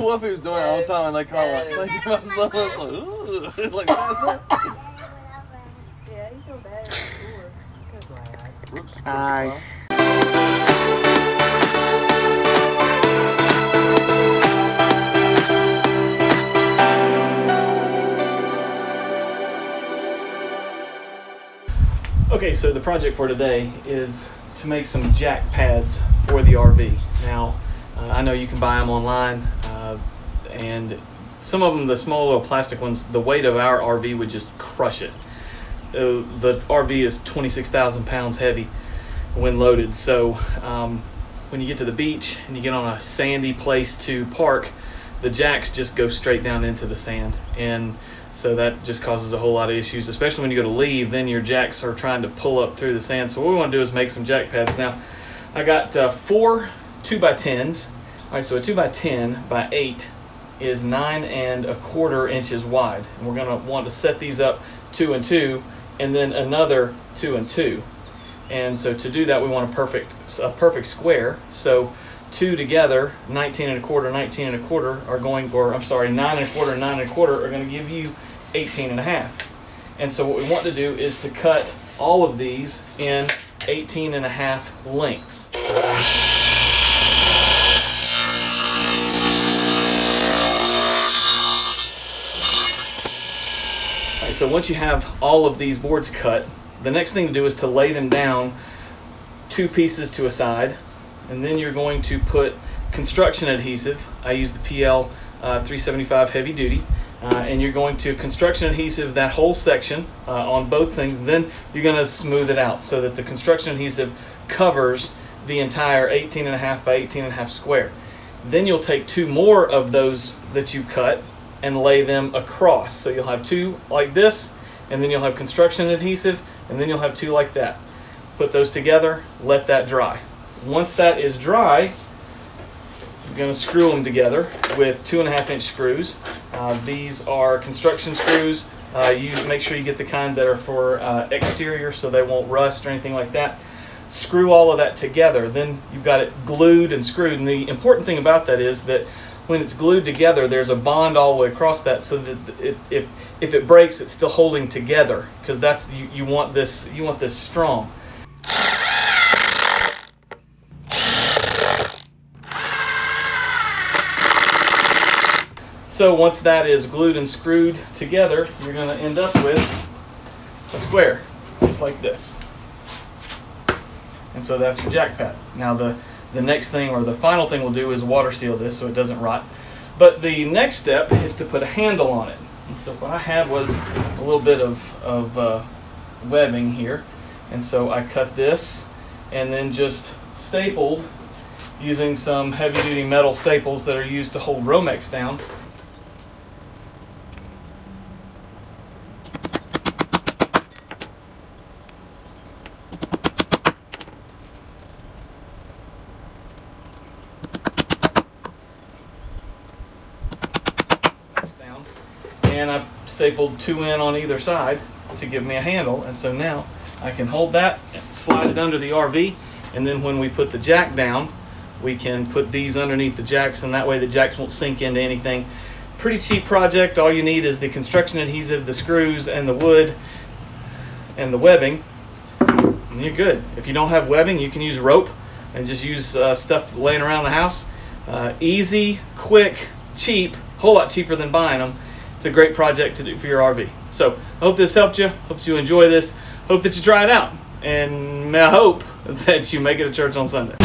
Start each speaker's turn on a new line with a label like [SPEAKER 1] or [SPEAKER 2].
[SPEAKER 1] Whoopi was doing it all the time, and like, my son was like, ooh, it's like that.
[SPEAKER 2] Yeah, he's doing better. I'm so glad.
[SPEAKER 1] Brooks,
[SPEAKER 3] Hi. Okay, so the project for today is to make some jack pads for the RV. Now, I know you can buy them online, and some of them, the small little plastic ones, the weight of our RV would just crush it. The RV is 26,000 pounds heavy when loaded, so when you get to the beach and you get on a sandy place to park, the jacks just go straight down into the sand, and so that just causes a whole lot of issues, especially when you go to leave. Then your jacks are trying to pull up through the sand. So what we want to do is make some jack pads. Now, I got 4 2x10s. All right, so a 2x10 by 8 is 9 1/4 inches wide, and we're going to want to set these up 2 and 2, and then another 2 and 2. And so to do that, we want a perfect square. So 2 together, 19 1/4, 19 1/4 are going, or I'm sorry, 9 1/4, 9 1/4 are going to give you 18 1/2. And so what we want to do is to cut all of these in 18 1/2 lengths. All right, so once you have all of these boards cut, the next thing to do is to lay them down 2 pieces to a side. And then you're going to put construction adhesive. I use the PL 375 heavy duty. And you're going to construction adhesive that whole section on both things. And then you're going to smooth it out so that the construction adhesive covers the entire 18 1/2 by 18 1/2 square. Then you'll take 2 more of those that you cut and lay them across. So you'll have 2 like this, and then you'll have construction adhesive, and then you'll have 2 like that. Put those together, let that dry. Once that is dry, you're going to screw them together with 2 1/2 inch screws. These are construction screws. Make sure you get the kind that are for exterior so they won't rust or anything like that. Screw all of that together. Then you've got it glued and screwed. And the important thing about that is that when it's glued together, there's a bond all the way across that, so that if it breaks, it's still holding together, because that's you want this strong. So once that is glued and screwed together, you're going to end up with a square, just like this. And so that's your jack pad. Now the next thing, or the final thing we'll do, is water seal this so it doesn't rot. But the next step is to put a handle on it. And so what I had was a little bit of webbing here. And so I cut this and then just stapled using some heavy-duty metal staples that are used to hold Romex down. And I stapled 2 in on either side to give me a handle, and so now I can hold that and slide it under the RV, and then when we put the jack down, we can put these underneath the jacks, and that way the jacks won't sink into anything. Pretty cheap project. All you need is the construction adhesive, the screws, and the wood, and the webbing, and you're good. If you don't have webbing, you can use rope and just use stuff laying around the house. Easy, quick, cheap, a whole lot cheaper than buying them. It's a great project to do for your RV. So I hope this helped you. Hope you enjoy this. Hope that you try it out. And I hope that you make it to church on Sunday.